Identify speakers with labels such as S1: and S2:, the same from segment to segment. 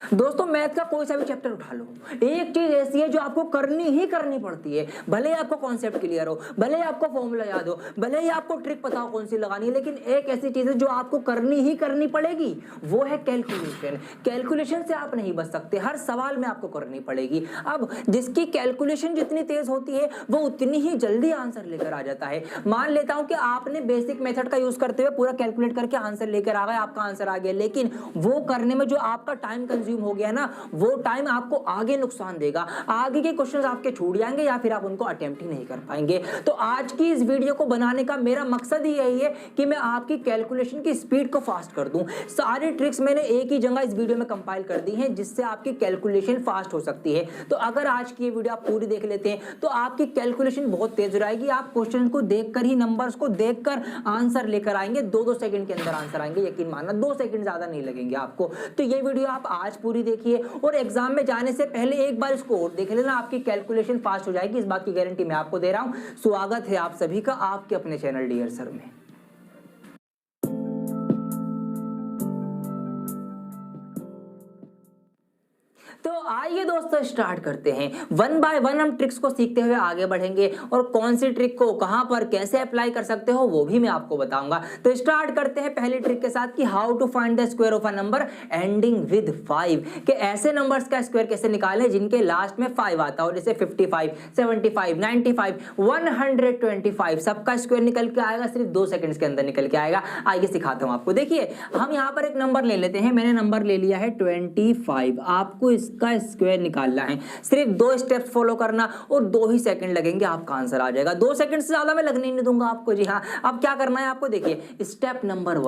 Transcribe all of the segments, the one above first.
S1: दोस्तों मैथ का कोई सा भी चैप्टर उठा लो, एक चीज ऐसी है जो आपको करनी ही करनी पड़ती है, भले ही आपको कॉन्सेप्ट क्लियर हो, भले ही आपको फॉर्मूला याद हो, भले ही आपको ट्रिक पता हो कौन सी लगानी है, लेकिन एक ऐसी चीज है जो आपको करनी ही करनी पड़ेगी, वो है कैलकुलेशन। कैलकुलेशन से आप नहीं बच सकते, हर सवाल में आपको करनी पड़ेगी। अब जिसकी कैलकुलेशन जितनी तेज होती है वो उतनी ही जल्दी आंसर लेकर आ जाता है। मान लेता हूं कि आपने बेसिक मेथड का यूज करते हुए पूरा कैलकुलेट करके आंसर लेकर आ गए, आपका आंसर आ गया, लेकिन वो करने में जो आपका टाइम कंज्यूम हो गया ना, वो टाइम आपको आगे नुकसान देगा, आगे के क्वेश्चंस आपके छूट जाएंगे या फिर आप उनको अटेम्प्ट ही नहीं कर पाएंगे। तो आज की इस वीडियो को बनाने का मेरा मकसद ही यही है कि मैं आपकी कैलकुलेशन की स्पीड को फास्ट कर दूं। सारी ट्रिक्स मैंने एक ही जगह इस वीडियो में कंपाइल कर दी हैं, जिससे आपकी कैलकुलेशन फास्ट हो सकती है। तो अगर आज की ये वीडियो आप पूरी देख लेते हैं तो आपकी कैलकुलेशन बहुत तेज हो जाएगी, आप क्वेश्चन को देखकर ही, नंबर्स को देखकर आंसर लेकर आएंगे, 2-2 सेकंड के अंदर आंसर आएंगे, यकीन मानना 2 सेकंड ज्यादा नहीं लगेंगे आपको। तो ये वीडियो आप आज पूरी देखिए और एग्जाम में जाने से पहले एक बार इसको और देख लेना, आपकी कैलकुलेशन फास्ट हो जाएगी, इस बात की गारंटी मैं आपको दे रहा हूं। स्वागत है आप सभी का आपके अपने चैनल डियर सर में। तो आइए दोस्तों स्टार्ट करते हैं, वन बाय वन हम ट्रिक्स को सीखते हुए आगे बढ़ेंगे और कौन सी ट्रिक को कहां पर कैसे अप्लाई कर सकते हो वो भी मैं आपको बताऊंगा। तो स्टार्ट करते हैं पहली ट्रिक के साथ कि how to find the square of a number ending with 5, कि ऐसे नंबर्स का स्क्वायर कैसे निकालें जिनके लास्ट में 5 आता हो, जैसे 55, 75, 95, 125, सबका स्क्वायर निकल के आएगा, सिर्फ 2 सेकंड्स के अंदर निकल के आएगा। आइए सिखाता हूं आपको। देखिए हम यहां पर एक नंबर ले लेते हैं, मैंने नंबर ले लिया है 25, आपको इसका स्क्वायर निकालना है, सिर्फ 2 स्टेप्स फॉलो करना और 2 ही सेकंड लगेंगे, आपका आंसर आ जाएगा। 2 सेकंड से ज्यादा मैं लगने नहीं दूंगा आपको। जी हाँ, अब क्या करना है आपको, देखिए स्टेप नंबर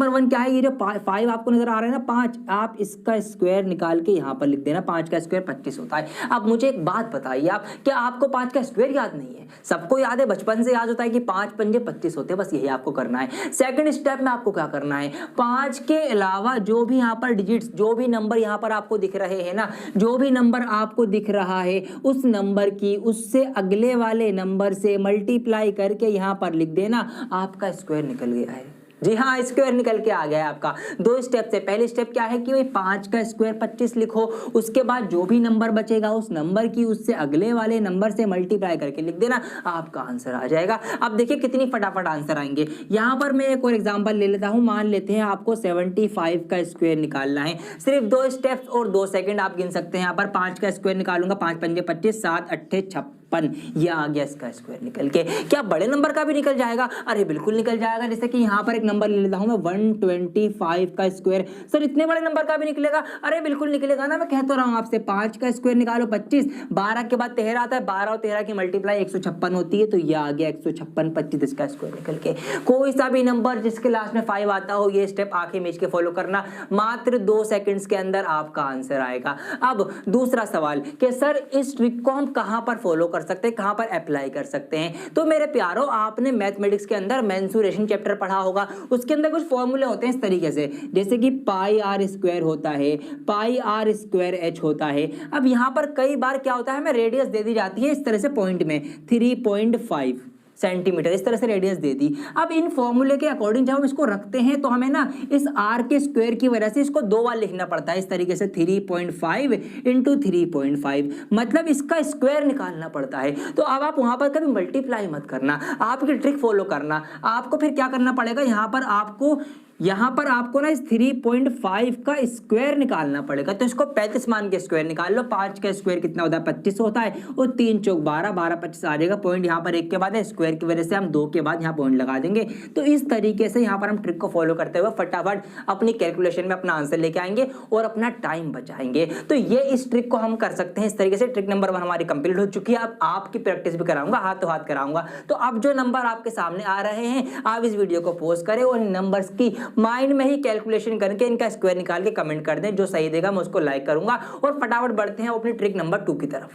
S1: 1 क्या है, ये जो 5 आपको नजर आ रहा है ना, 5, आप इसका स्क्वायर निकाल के यहां पर लिख देना, 5 का स्क्वायर 25 होता है। अब मुझे एक बात बताइए आप, क्या आपको 5 का स्क्वायर याद नहीं है? सबको याद है, बचपन से याद होता है कि 5 पंजे 25 होते हैं, बस यही आपको करना है। सेकंड स्टेप में आपको क्या करना है, 5 के अलावा जो भी यहाँ पर डिजिट्स, जो भी नंबर यहाँ पर आपको दिख रहे हैं ना, जो भी नंबर आपको दिख रहा है उस नंबर की उससे अगले वाले नंबर से मल्टीप्लाई करके यहां पर लिख देना, आपका स्क्वायर निकल गया है। जी हाँ, स्क्वायर निकल के आ गया है आपका। 2 स्टेप से, पहली स्टेप क्या है कि भाई 5 का स्क्वायर 25 लिखो, उसके बाद जो भी नंबर बचेगा उस नंबर की उससे अगले वाले नंबर से मल्टीप्लाई करके लिख देना, आपका आंसर आ जाएगा। अब देखिए कितनी फटाफट आंसर आएंगे। यहाँ पर मैं एक और एग्जांपल ले लेता हूँ, मान लेते हैं आपको 75 का स्क्वायर निकालना है, सिर्फ 2 स्टेप्स और 2 सेकंड आप गिन सकते हैं। यहाँ पर 5 का स्क्वायर निकालूंगा, 5 पंजे 25, 7 अट्ठे 56, ये आ गया इसका स्क्वायर निकल के। क्या बड़े नंबर का भी निकल जाएगा? अरे बिल्कुल निकल जाएगा। जैसे कि यहाँ पर एक नंबर ले लेता हूं मैं, 125 का स्क्वायर, सर इतने बड़े नंबर का भी निकलेगा? अरे बिल्कुल निकलेगा ना, मैं कह तो रहा हूं आपसे। 5 का स्क्वायर निकालो 25, 12 के बाद 13 आता है, 12 और 13 की मल्टीप्लाई 156 होती है, तो ये आ गया 156, 25 इसका स्क्वायर निकल के। कोई सा भी नंबर जिसके लास्ट में 5 आता हो, ये स्टेप आंखें मीच के फॉलो करना, मात्र 2 सेकंड्स के अंदर आपका आंसर आएगा। अब दूसरा सवाल कि सर इस ट्रिक को हम कहां पर फॉलो कर सकते हैं, कहां पर अप्लाई कर सकते हैं? तो मेरे प्यारो, आपने मैथमेटिक्स के अंदर मेंसुरेशन चैप्टर पढ़ा होगा, उसके अंदर कुछ फॉर्मूले होते हैं इस तरीके से, जैसे कि पाई आर स्क्वायर होता है, पाई आर स्क्वायर एच होता है। अब यहां पर कई बार क्या होता है, हमें रेडियस दे दी जाती है इस तरह से पॉइंट में 3.5 सेंटीमीटर, इस तरह से रेडियस दे दी। अब इन फॉर्मूले के अकॉर्डिंग जब हम इसको रखते हैं तो हमें ना इस आर के स्क्वायर की वजह से इसको 2 बार लिखना पड़ता है, इस तरीके से 3.5 इंटू 3.5, मतलब इसका स्क्वायर निकालना पड़ता है। तो अब आप वहां पर कभी मल्टीप्लाई मत करना, आपकी ट्रिक फॉलो करना। आपको फिर क्या करना पड़ेगा, यहाँ पर आपको ना इस 3.5 का स्क्वायर निकालना पड़ेगा। तो इसको 35 मान के स्क्वायर निकाल लो, 5 का स्क्वायर कितना होता है, 25 होता है, और 3 चौक 12, 12 25 आ जाएगा। पॉइंट यहाँ पर 1 के बाद है, स्क्वायर की वजह से हम 2 के बाद यहाँ पॉइंट लगा देंगे। तो इस तरीके से यहाँ पर हम ट्रिक को फॉलो करते हुए फटाफट अपनी कैलकुलेशन में अपना आंसर लेके आएंगे और अपना टाइम बचाएंगे। तो ये इस ट्रिक को हम कर सकते हैं इस तरीके से। ट्रिक नंबर 1 हमारी कंप्लीट हो चुकी है। अब आपकी प्रैक्टिस भी कराऊंगा, हाथों हाथ कराऊंगा। तो अब जो नंबर आपके सामने आ रहे हैं, आप इस वीडियो को पॉज करें और इन नंबर्स की माइंड में ही कैलकुलेशन करके इनका स्क्वायर निकाल के कमेंट कर दें, जो सही देगा मैं उसको लाइक करूंगा। और फटाफट बढ़ते हैं अपनी ट्रिक नंबर 2 की तरफ।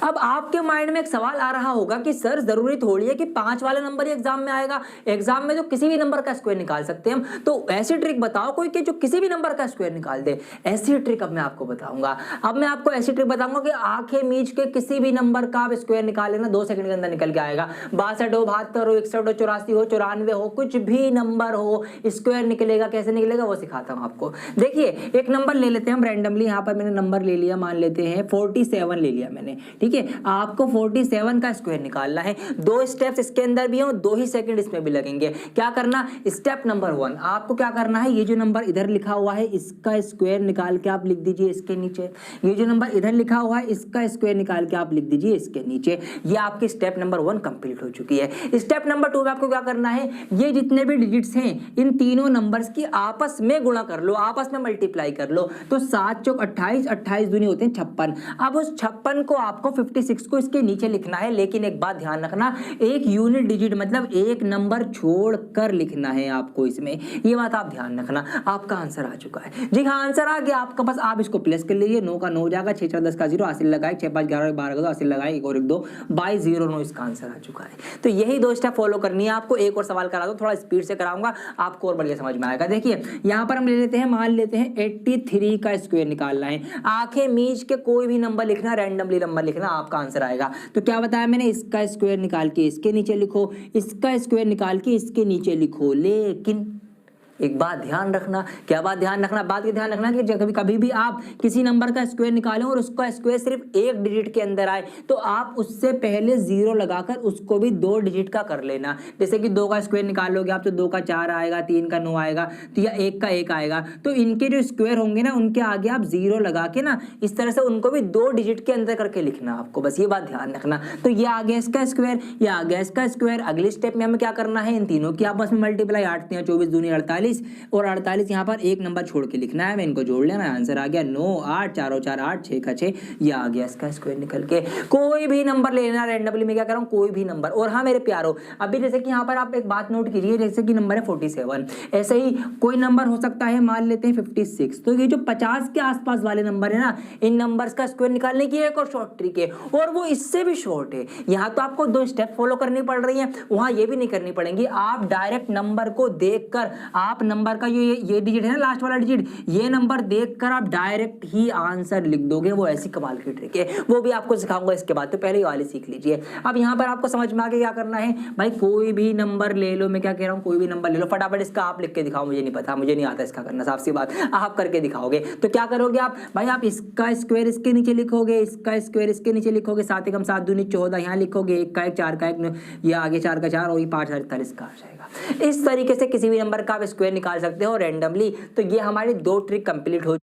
S1: अब आपके माइंड में एक सवाल आ रहा होगा कि सर जरूरी थोड़ी है कि 5 वाला नंबर ही एग्जाम में आएगा, एग्जाम में तो किसी भी नंबर का स्क्वायर निकाल सकते हैं हम, तो ऐसी ट्रिक बताओ कोई कि जो किसी भी नंबर का स्क्वायर निकाल दे। ऐसी ट्रिक अब मैं आपको बताऊंगा। अब मैं आपको ऐसी ट्रिक बताऊंगा कि आंखें मीच के किसी भी नंबर का आप स्क्वायर निकाल लेना, 2 सेकंड के अंदर निकल के आएगा। 62 हो, 72 हो, 61 हो, 84 हो, 94 हो, कुछ भी नंबर हो, स्क्वायर निकलेगा। कैसे निकलेगा वो सिखाता हूं आपको। देखिए एक नंबर ले लेते हैं हम रैंडमली, यहां पर मैंने नंबर ले लिया, मान लेते हैं 47 ले लिया मैंने, ठीक है। आपको 47 का स्क्वायर निकालना है। 2 स्टेप्स इसके अंदर भी हैं और 2 ही सेकंड इसमें भी लगेंगे। क्या करना, स्टेप नंबर 1 आपको क्या करना है, ये जो नंबर इधर लिखा हुआ है इसका स्क्वायर निकाल के आप लिख दीजिए इसके नीचे। ये जो नंबर इधर लिखा हुआ है इसका स्क्वायर निकाल के आप लिख दीजिए इसके नीचे। ये आपकी स्टेप नंबर 1 कंप्लीट हो चुकी है। स्टेप नंबर 2 में आपको क्या करना है, ये जितने भी डिजिट्स हैं इन तीनों नंबर्स की आपस में गुणा कर लो, आपस में मल्टीप्लाई कर लो। तो 7 चौक 28, 28 दूनी होते हैं 56। अब उस 56 को आपको 56 को इसके नीचे लिखना है, लेकिन एक बात ध्यान रखना, एक यूनिट डिजिट मतलब एक नंबर छोड़कर लिखना है आपको इसमें, ये बात आप ध्यान रखना। आपका आंसर आ चुका है जी हाँ, आंसर आ गया आपका। बस आप इसको प्लस कर लीजिए, 9 का 9 हो जाएगा, 6 4 10 का 0, 80 लगाए, 6 5 11 12 का 80 लगाए, 1 और 1 2 22 09, इसका आंसर आ चुका है। तो यही 2 स्टेप फॉलो करनी है आपको। एक और सवाल करा दो, थोड़ा स्पीड से कराऊंगा, आपको और बढ़िया समझ में आएगा। देखिए यहां पर हम ले लेते हैं, मान लेते हैं 83 का स्क्वायर निकालना है। आंखें मीच के कोई भी नंबर लिखना, रैंडमली नंबर लिखना, आपका आंसर आएगा। तो क्या बताया मैंने, इसका स्क्वायर निकाल के इसके नीचे लिखो, इसका स्क्वायर निकाल के इसके नीचे लिखो। लेकिन एक बात ध्यान रखना, क्या बात ध्यान रखना, बात ये ध्यान रखना कि जब कभी भी आप किसी नंबर का स्क्वायर निकालें और उसका स्क्वायर सिर्फ एक डिजिट के अंदर आए तो आप उससे पहले 0 लगाकर उसको भी 2 डिजिट का कर लेना। जैसे कि 2 का स्क्वायर निकालोगे आप तो 2 का 4 आएगा, 3 का 9 आएगा, तो या 1 का 1 आएगा। तो इनके जो स्क्वायर होंगे ना उनके आगे आप 0 लगा के ना इस तरह से उनको भी 2 डिजिट के अंदर करके लिखना आपको, बस ये बात ध्यान रखना। तो ये आ गया इसका स्क्वायर, ये आ गया इसका स्क्वायर। अगले स्टेप में हमें क्या करना है, इन तीनों की आपस में मल्टीप्लाई, 8 3 24 दूनी 48 और 48 यहाँ पर एक नंबर छोड़ के लिखना है, मैं इनको जोड़ लेना, आंसर आ गया 9 8 4 4 8 6 का 6, ये आ गया इसका स्क्वायर निकल के। कोई भी नंबर लेना रैंडमली, मैं क्या कर रहा हूँ, कोई भी नंबर। और हाँ मेरे प्यारो, अभी जैसे कि यहाँ पर आप एक बात नोट कीजिए, जैसे कि नंबर है 47, ऐसे ही कोई नंबर हो सकता है, मान लेते हैं 56। तो ये जो 50 के आसपास वाले नंबर है ना, इन नंबर्स का स्क्वायर निकालने की एक और शॉर्ट ट्रिक है, और वो इससे भी शॉर्ट है। यहाँ तो आपको 2 स्टेप फॉलो करनी पड़ रही है, वहां ये भी नहीं करनी पड़ेंगी। आप डायरेक्ट नंबर को देखकर, आप नंबर का ये डिजिट है ना, लास्ट वाला डिजिट, ये नंबर देखकर आप डायरेक्ट ही आंसर लिख दोगे। वो ऐसी कमाल की ट्रिक है, वो भी आपको सिखाऊंगा इसके बाद, तो पहले वाले सीख लीजिए। अब यहाँ पर आपको समझ में आ गया क्या करना है भाई, कोई भी नंबर ले लो, मैं क्या कह रहा हूँ, कोई भी नंबर ले लो, फटाफट इसका आप लिख के दिखाओ। मुझे नहीं पता, मुझे नहीं आता इसका करना, साफ सी बात, आप करके दिखाओगे। तो क्या करोगे आप भाई, आप इसका स्क्वायर इसके नीचे लिखोगे, इसका स्क्वायर इसके नीचे लिखोगे, 7 एकम 7 दूनी 14 यहाँ लिखोगे, 1 का 1 4 का 1, ये आगे 4 का 4 और ये 5 48 का आ जाएगा। इस तरीके से किसी भी नंबर का आप स्क्वायर निकाल सकते हो रैंडमली। तो ये हमारी 2 ट्रिक कंप्लीट हो